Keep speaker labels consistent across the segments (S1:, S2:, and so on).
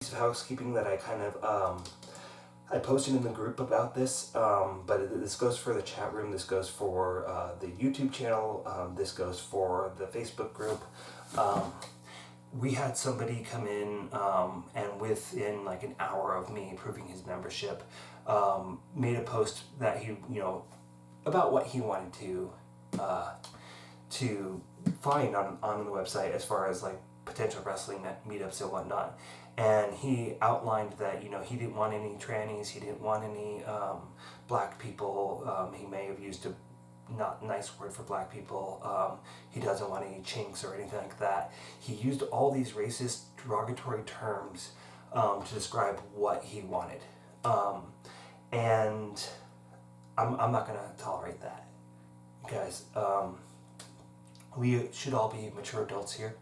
S1: Piece of housekeeping that I posted in the group about this, but this goes for the chat room, this goes for the YouTube channel, this goes for the Facebook group. We had somebody come in, and within like an hour of me approving his membership, made a post that about what he wanted to find on the website as far as like potential wrestling meetups and whatnot. And he outlined that he didn't want any trannies, he didn't want any black people. He may have used a not nice word for black people. He doesn't want any chinks or anything like that. He used all these racist, derogatory terms to describe what he wanted, and I'm not gonna tolerate that, guys. We should all be mature adults here.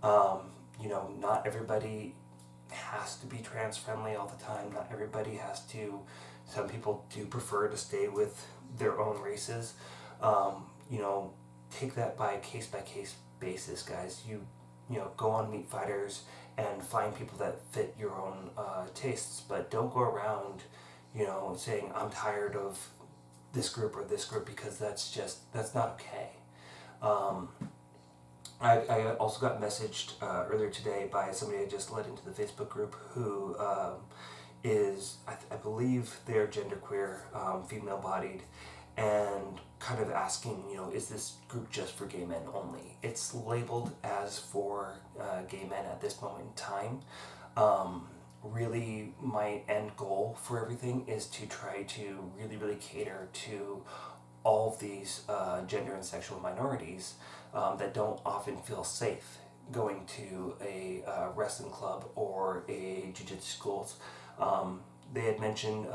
S1: Not everybody has to be trans friendly all the time. Not everybody has to. Some people do prefer to stay with their own races. Take that by case basis, guys. Go on Meat Fighters and find people that fit your own tastes, but don't go around, saying I'm tired of this group or this group, because that's not okay. I also got messaged earlier today by somebody I just let into the Facebook group who is, I believe they're genderqueer, female-bodied, and kind of asking, is this group just for gay men only? It's labeled as for gay men at this moment in time. Really, my end goal for everything is to try to really, really cater to all of these gender and sexual minorities that don't often feel safe going to a wrestling club or a jiu-jitsu schools. They had mentioned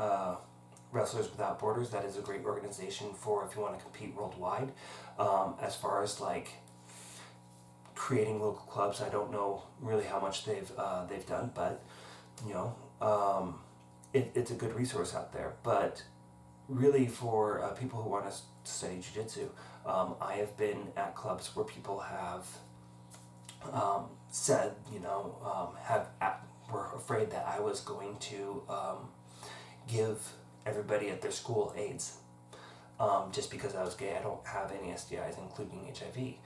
S1: Wrestlers Without Borders. That is a great organization for if you want to compete worldwide. As far as like creating local clubs, I don't know really how much they've done, but it's a good resource out there. But really, for people who want to study jiu-jitsu, I have been at clubs where people have said, were afraid that I was going to give everybody at their school AIDS, just because I was gay. I don't have any STIs, including HIV.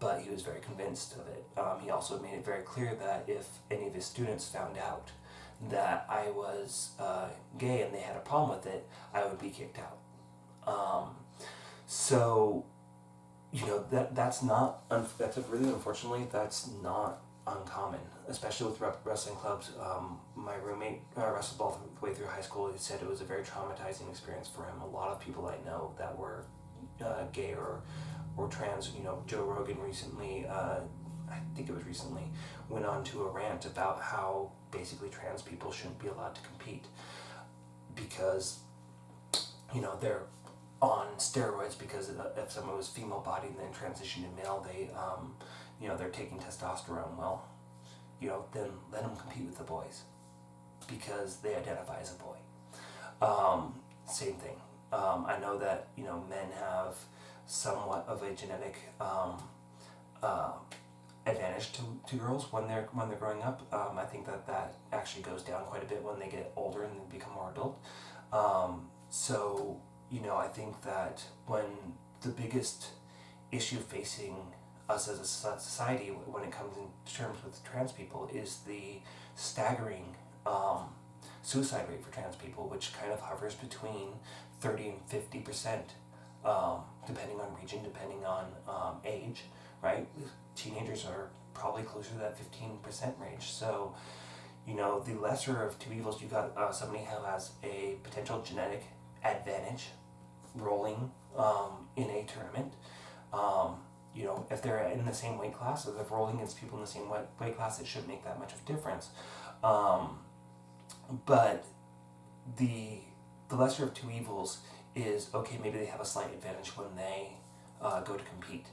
S1: But he was very convinced of it. He also made it very clear that if any of his students found out that I was gay and they had a problem with it, I would be kicked out. So, that's really, unfortunately, that's not uncommon, especially with wrestling clubs. My roommate wrestled all the way through high school. He said it was a very traumatizing experience for him. A lot of people I know that were gay or trans, Joe Rogan recently, I think it was recently, went on to a rant about how basically trans people shouldn't be allowed to compete because, they're on steroids, because if someone was female bodied and then transitioned to male, they're taking testosterone. Well, then let them compete with the boys because they identify as a boy. Same thing. I know that, men have somewhat of a genetic advantage to girls when they're growing up. I think that actually goes down quite a bit when they get older and they become more adult. So I think that when the biggest issue facing us as a society when it comes in terms with trans people is the staggering suicide rate for trans people, which kind of hovers between 30 and 50%, depending on region, depending on age, right? Teenagers are probably closer to that 15% range. So, the lesser of two evils, you got somebody who has a potential genetic advantage rolling in a tournament. If they're in the same weight class, or if rolling against people in the same weight class, it shouldn't make that much of a difference. But the lesser of two evils is, okay, maybe they have a slight advantage when they go to compete.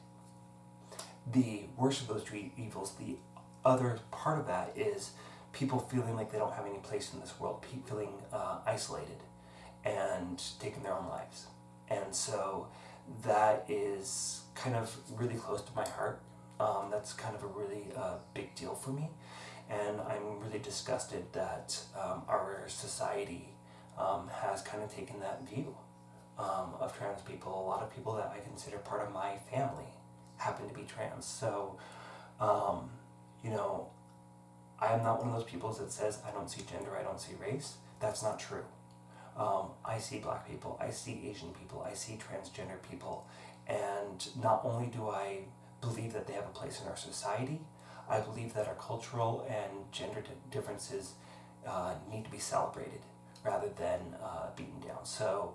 S1: The worst of those two evils, the other part of that, is people feeling like they don't have any place in this world, feeling isolated and taking their own lives. And so that is kind of really close to my heart. That's kind of a really big deal for me. And I'm really disgusted that our society has kind of taken that view of trans people. A lot of people that I consider part of my family happen to be trans. So, you know, I am not one of those people that says I don't see gender, I don't see race. That's not true. I see black people, I see Asian people, I see transgender people, and not only do I believe that they have a place in our society, I believe that our cultural and gender differences need to be celebrated rather than beaten down. So,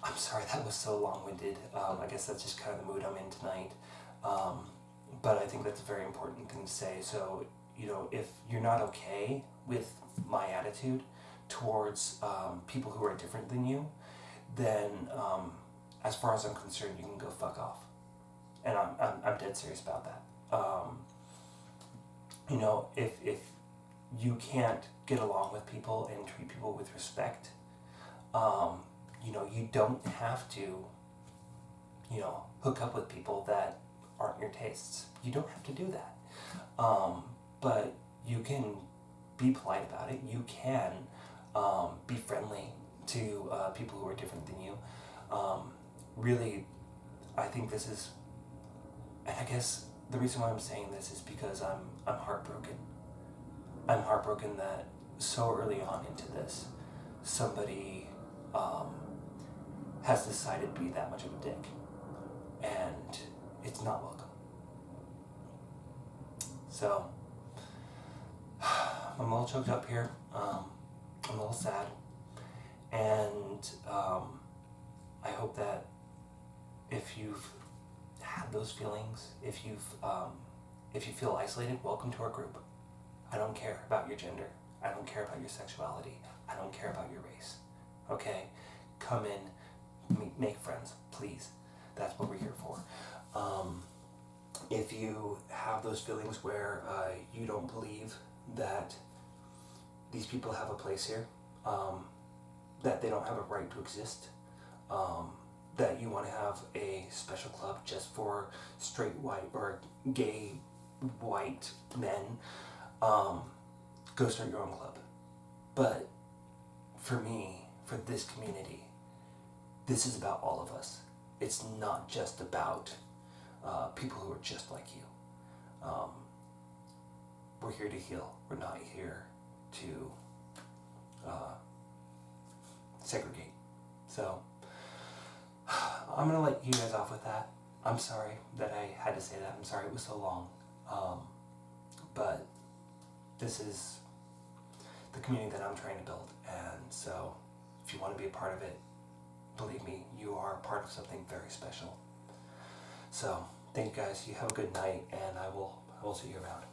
S1: I'm sorry that was so long-winded. I guess that's just kind of the mood I'm in tonight. But I think that's a very important thing to say. So, you know, if you're not okay with my attitude towards people who are different than you, then as far as I'm concerned, you can go fuck off. And I'm dead serious about that. You know, if you can't get along with people and treat people with respect, you know, you don't have to, you know, hook up with people that aren't your tastes. You don't have to do that. But you can be polite about it. You can be friendly to people who are different than you. Really, I think this is, and I guess the reason why I'm saying this is because I'm heartbroken. I'm heartbroken that so early on into this, somebody has decided to be that much of a dick, and it's not welcome. So, I'm a little choked up here. I'm a little sad, and I hope that if you've had those feelings, if you feel isolated, welcome to our group. I don't care about your gender. I don't care about your sexuality. I don't care about your race. Okay? Come in, make friends, please. That's what we're here for. If you have those feelings where you don't believe that these people have a place here, that they don't have a right to exist, that you want to have a special club just for straight white or gay white men, go start your own club. But for me, for this community, this is about all of us. It's not just about people who are just like you. We're here to heal. We're not here to segregate. So, I'm going to let you guys off with that. I'm sorry that I had to say that. I'm sorry it was so long. But this is the community that I'm trying to build. And so, if you want to be a part of it, believe me, you are part of something very special. So, thank you guys. You have a good night, and I will see you around.